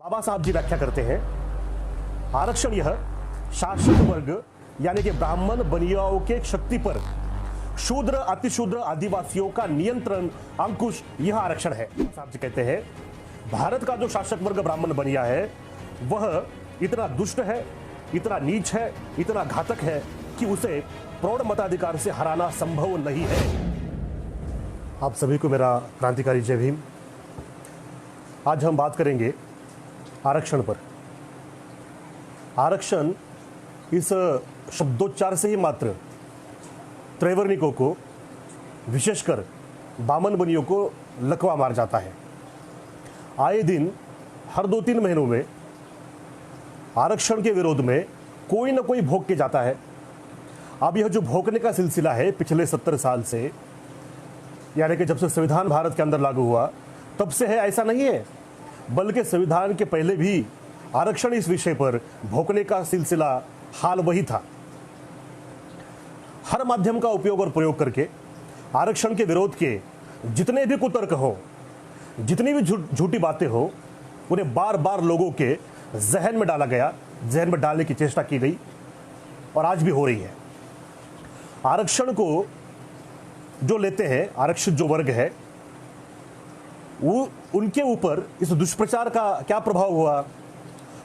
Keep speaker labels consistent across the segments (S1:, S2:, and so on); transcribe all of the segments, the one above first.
S1: बाबा साहब जी व्याख्या करते हैं, आरक्षण यह शासक वर्ग यानी कि ब्राह्मण बनियाओं के शक्ति पर शूद्र अतिशूद्र आदिवासियों का नियंत्रण अंकुश यह आरक्षण है। साहब जी कहते हैं भारत का जो शासक वर्ग ब्राह्मण बनिया है वह इतना दुष्ट है, इतना नीच है, इतना घातक है कि उसे प्रौढ़ मताधिकार से हराना संभव नहीं है। आप सभी को मेरा क्रांतिकारी जय भीम। आज हम बात करेंगे आरक्षण पर। आरक्षण इस शब्दोच्चार से ही मात्र त्रैवर्णिकों को, विशेषकर बामन बनियों को लकवा मार जाता है। आए दिन हर 2-3 महीनों में आरक्षण के विरोध में कोई ना कोई भोंक के जाता है। अब यह जो भोंकने का सिलसिला है पिछले 70 साल से, यानी कि जब से संविधान भारत के अंदर लागू हुआ तब से है, ऐसा नहीं है, बल्कि संविधान के पहले भी आरक्षण इस विषय पर भोंकने का सिलसिला हाल वही था। हर माध्यम का उपयोग और प्रयोग करके आरक्षण के विरोध के जितने भी कुतर्क हो, जितनी भी झूठी बातें हो, उन्हें बार बार लोगों के जहन में डाला गया, जहन में डालने की चेष्टा की गई और आज भी हो रही है। आरक्षण को जो लेते हैं, आरक्षित जो वर्ग है, वो उनके ऊपर इस दुष्प्रचार का क्या प्रभाव हुआ?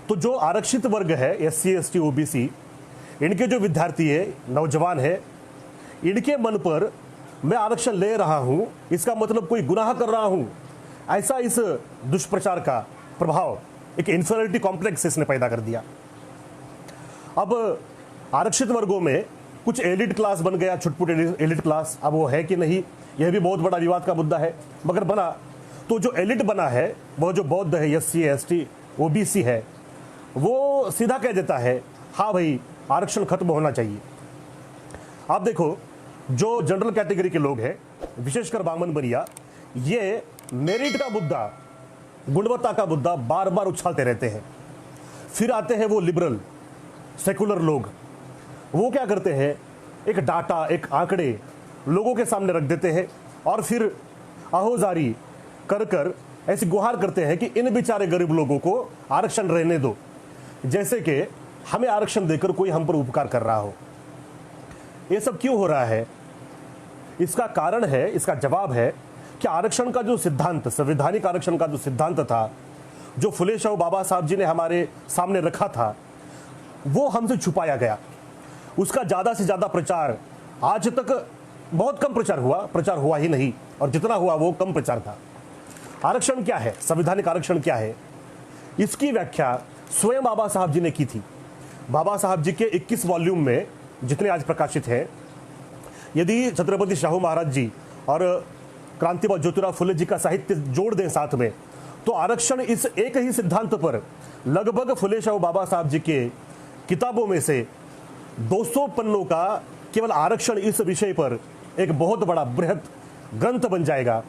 S1: तो जो आरक्षित वर्ग है, SC ST OBC, इनके जो विद्यार्थी है, नौजवान है, इनके मन पर मैं आरक्षण ले रहा हूं, इसका मतलब कोई गुनाह कर रहा हूं, ऐसा इस दुष्प्रचार का प्रभाव एक इन्फीरियरिटी कॉम्प्लेक्स इसने पैदा कर दिया। अब आरक्षित वर्गों में कुछ एलिट क्लास बन गया, छुटपुट एलिट क्लास। अब वो है कि नहीं, यह भी बहुत बड़ा विवाद का मुद्दा है, मगर बना। तो जो एलिट बना है, वह जो बौद्ध है, SC ST OBC है, वो सीधा कह देता है हाँ भाई आरक्षण खत्म होना चाहिए। आप देखो, जो जनरल कैटेगरी के लोग हैं, विशेषकर बामन बनिया, ये मेरिट का मुद्दा, गुणवत्ता का मुद्दा बार बार उछालते रहते हैं। फिर आते हैं वो लिबरल सेकुलर लोग, वो क्या करते हैं, एक डाटा, एक आंकड़े लोगों के सामने रख देते हैं और फिर आहोजारी कर कर ऐसी गुहार करते हैं कि इन बेचारे गरीब लोगों को आरक्षण रहने दो, जैसे कि हमें आरक्षण देकर कोई हम पर उपकार कर रहा हो। ये सब क्यों हो रहा है? इसका कारण है, इसका जवाब है कि आरक्षण का जो सिद्धांत, संवैधानिक आरक्षण का जो सिद्धांत था, जो फुले शाह बाबा साहब जी ने हमारे सामने रखा था, वो हमसे छुपाया गया। उसका ज़्यादा से ज़्यादा प्रचार आज तक बहुत कम प्रचार हुआ ही नहीं, और जितना हुआ वो कम प्रचार था। आरक्षण क्या है, संवैधानिक आरक्षण क्या है, इसकी व्याख्या स्वयं बाबा साहब जी ने की थी। बाबा साहब जी के 21 वॉल्यूम में जितने आज प्रकाशित हैं, यदि छत्रपति शाहू महाराज जी और क्रांतिबाज ज्योतिराव फुले जी का साहित्य जोड़ दें साथ में, तो आरक्षण इस एक ही सिद्धांत पर लगभग फुले शाहू बाबा साहब जी के किताबों में से 200 पन्नों का केवल आरक्षण इस विषय पर एक बहुत बड़ा बृहद ग्रंथ बन जाएगा।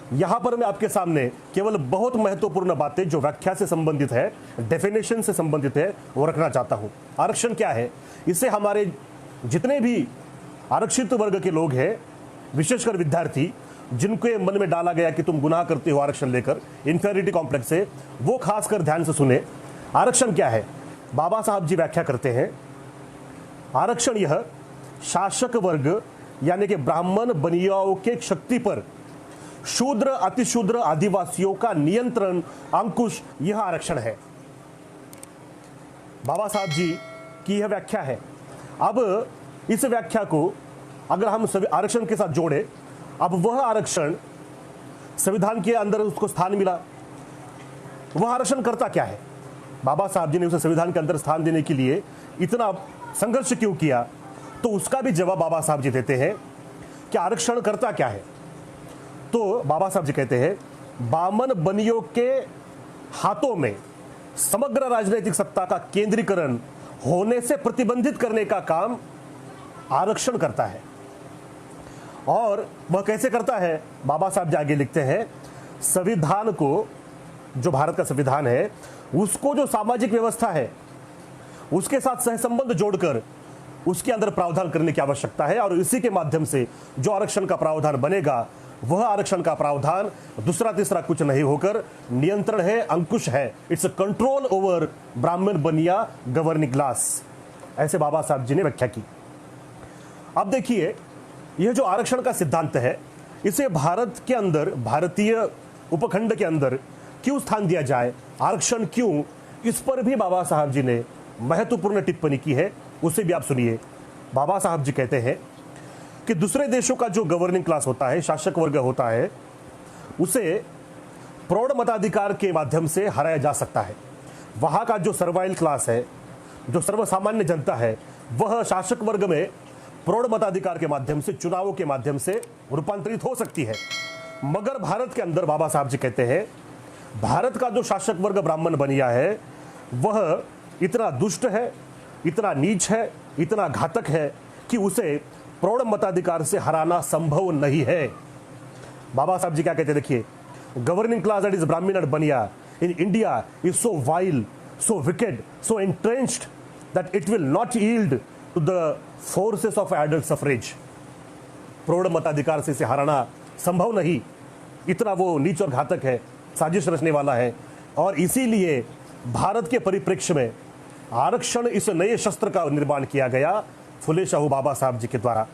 S1: यहां पर मैं आपके सामने केवल बहुत महत्वपूर्ण बातें जो व्याख्या से संबंधित है, डेफिनेशन से संबंधित है, वो रखना चाहता हूं। आरक्षण क्या है, इससे हमारे जितने भी आरक्षित वर्ग के लोग हैं, विशेषकर विद्यार्थी, जिनके मन में डाला गया कि तुम गुनाह करते हो आरक्षण लेकर, इन्फीरियरिटी कॉम्प्लेक्स से, वो खासकर ध्यान से सुने। आरक्षण क्या है? बाबा साहब जी व्याख्या करते हैं, आरक्षण यह शासक वर्ग यानी कि ब्राह्मण बनियाओं के शक्ति पर शूद्र अतिशूद्र आदिवासियों का नियंत्रण अंकुश यह आरक्षण है। बाबा साहब जी की यह व्याख्या है। अब इस व्याख्या को अगर हम आरक्षण के साथ जोड़े, अब वह आरक्षण संविधान के अंदर उसको स्थान मिला, वह आरक्षण करता क्या है? बाबा साहब जी ने उसे संविधान के अंदर स्थान देने के लिए इतना संघर्ष क्यों किया? तो उसका भी जवाब बाबा साहब जी देते हैं कि आरक्षण करता क्या है। तो बाबा साहब जी कहते हैं, बामन बनियों के हाथों में समग्र राजनीतिक सत्ता का केंद्रीकरण होने से प्रतिबंधित करने का काम आरक्षण करता है। और वह कैसे करता है? बाबा साहब जी आगे लिखते हैं, संविधान को, जो भारत का संविधान है, उसको जो सामाजिक व्यवस्था है उसके साथ सहसंबंध जोड़कर उसके अंदर प्रावधान करने की आवश्यकता है, और इसी के माध्यम से जो आरक्षण का प्रावधान बनेगा वह आरक्षण का प्रावधान दूसरा तीसरा कुछ नहीं होकर नियंत्रण है, अंकुश है। इट्स अ कंट्रोल ओवर ब्राह्मण बनिया गवर्निंग क्लास। ऐसे बाबा साहब जी ने व्याख्या की। अब देखिए, यह जो आरक्षण का सिद्धांत है, इसे भारत के अंदर, भारतीय उपखंड के अंदर क्यों स्थान दिया जाए, आरक्षण क्यों, इस पर भी बाबा साहब जी ने महत्वपूर्ण टिप्पणी की है। उसे भी आप सुनिए। बाबा साहब जी कहते हैं कि दूसरे देशों का जो गवर्निंग क्लास होता है, शासक वर्ग होता है, उसे प्रौढ़ मताधिकार के माध्यम से हराया जा सकता है। वहां का जो सर्वाइल क्लास है, जो सर्वसामान्य जनता है, वह शासक वर्ग में प्रौढ़ मताधिकार के माध्यम से, चुनावों के माध्यम से रूपांतरित हो सकती है। मगर भारत के अंदर बाबा साहब जी कहते हैं, भारत का जो शासक वर्ग ब्राह्मण बनिया है, वह इतना दुष्ट है, इतना नीच है, इतना घातक है कि उसे प्रौढ़ मताधिकार से हराना संभव नहीं है। बाबा साहब जी क्या कहते हैं, देखिए, governing class that is Brahmin and Bania in India is so vile, so wicked, so entrenched that it will not yield to the forces of adult suffrage. प्रौढ़ मताधिकार से इसे हराना संभव नहीं, इतना वो नीच और घातक है, साजिश रचने वाला है। और इसीलिए भारत के परिप्रेक्ष्य में आरक्षण, इस नए शस्त्र का निर्माण किया गया फुले शाहू बाबा साहब जी के द्वारा।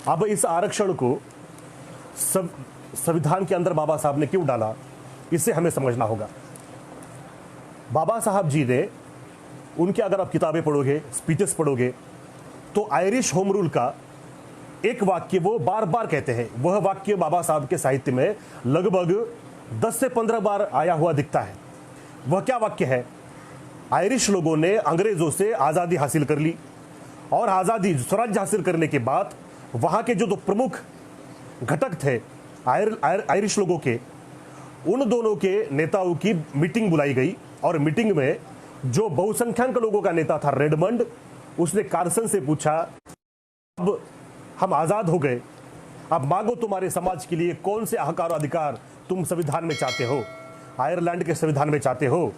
S1: अब इस आरक्षण को संविधान के अंदर बाबा साहब ने क्यों डाला, इसे हमें समझना होगा। बाबा साहब जी ने, उनके अगर आप किताबें पढ़ोगे, स्पीचेस पढ़ोगे, तो आयरिश होम रूल का एक वाक्य वो बार बार कहते हैं। वह वाक्य बाबा साहब के साहित्य में लगभग 10 से 15 बार आया हुआ दिखता है। वह क्या वाक्य है? आयरिश लोगों ने अंग्रेजों से आज़ादी हासिल कर ली, और आज़ादी, स्वराज्य हासिल करने के बाद वहाँ के जो दो प्रमुख घटक थे आयरिश लोगों के, उन दोनों के नेताओं की मीटिंग बुलाई गई। और मीटिंग में जो बहुसंख्यक लोगों का नेता था रेडमंड, उसने कार्सन से पूछा, अब हम आज़ाद हो गए, अब मांगो तुम्हारे समाज के लिए कौन से हक और अधिकार तुम संविधान में चाहते हो, आयरलैंड के संविधान में चाहते हो?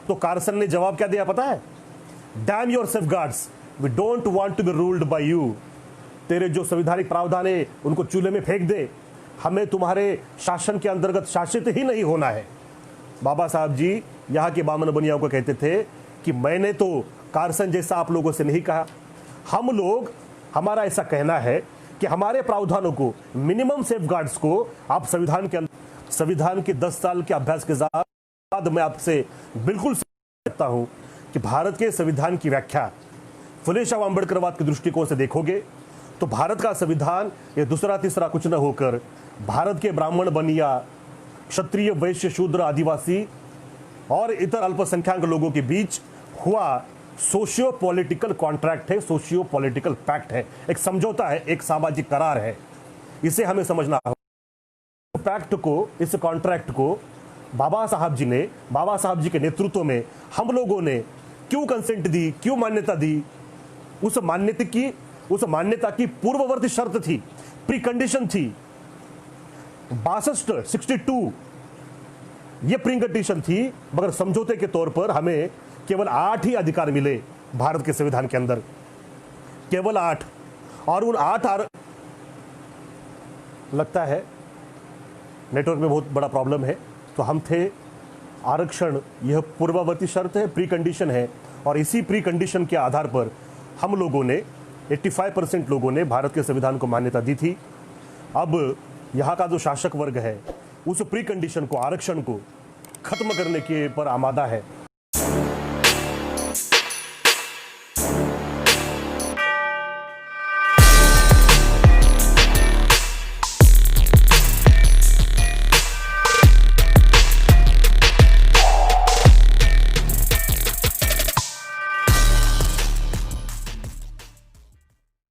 S1: तो कार्सन ने जवाब क्या दिया पता है? Damn your safeguards, we don't want to be ruled by you. तेरे जो संवैधानिक प्रावधान है उनको चूल्हे में फेंक दे, हमें तुम्हारे शासन के अंतर्गत शासित ही नहीं होना है। बाबा साहब जी यहाँ के ब्राह्मण बनियाओं को कहते थे कि मैंने तो कार्सन जैसा आप लोगों से नहीं कहा, हम लोग, हमारा ऐसा कहना है कि हमारे प्रावधानों को, मिनिमम सेफगार्ड्स को आप संविधान के अंदर, संविधान के 10 साल के अभ्यास के बाद मैं आपसे बिल्कुल सकता हूं कि भारत के संविधान की व्याख्या फुले शाह अम्बेडकरवाद के दृष्टिकोण से देखोगे तो भारत का संविधान ये दूसरा तीसरा कुछ न होकर भारत के ब्राह्मण बनिया, क्षत्रिय, वैश्य, शूद्र, आदिवासी और इतर अल्पसंख्यक लोगों के बीच हुआ सोशियो पॉलिटिकल कॉन्ट्रैक्ट है, सोशियो पॉलिटिकल पैक्ट है, एक समझौता है, एक सामाजिक करार है। इसे हमें समझना होगा। पैक्ट को, इस कॉन्ट्रैक्ट को बाबा साहब जी ने, बाबा साहब जी के नेतृत्व में हम लोगों ने क्यों कंसेंट दी, क्यों मान्यता दी? उस मान्यता की पूर्ववर्ती शर्त थी, प्री कंडीशन थी 62 ये प्री कंडीशन थी। मगर समझौते के तौर पर हमें केवल 8 ही अधिकार मिले भारत के संविधान के अंदर, केवल 8। और उन 8 लगता है नेटवर्क में बहुत बड़ा प्रॉब्लम है, तो हम थे आरक्षण, यह पूर्ववर्ती शर्त है, प्री कंडीशन है। और इसी प्री कंडीशन के आधार पर हम लोगों ने, 85% लोगों ने भारत के संविधान को मान्यता दी थी। अब यहाँ का जो शासक वर्ग है उस प्री कंडीशन को, आरक्षण को खत्म करने के पर आमादा है।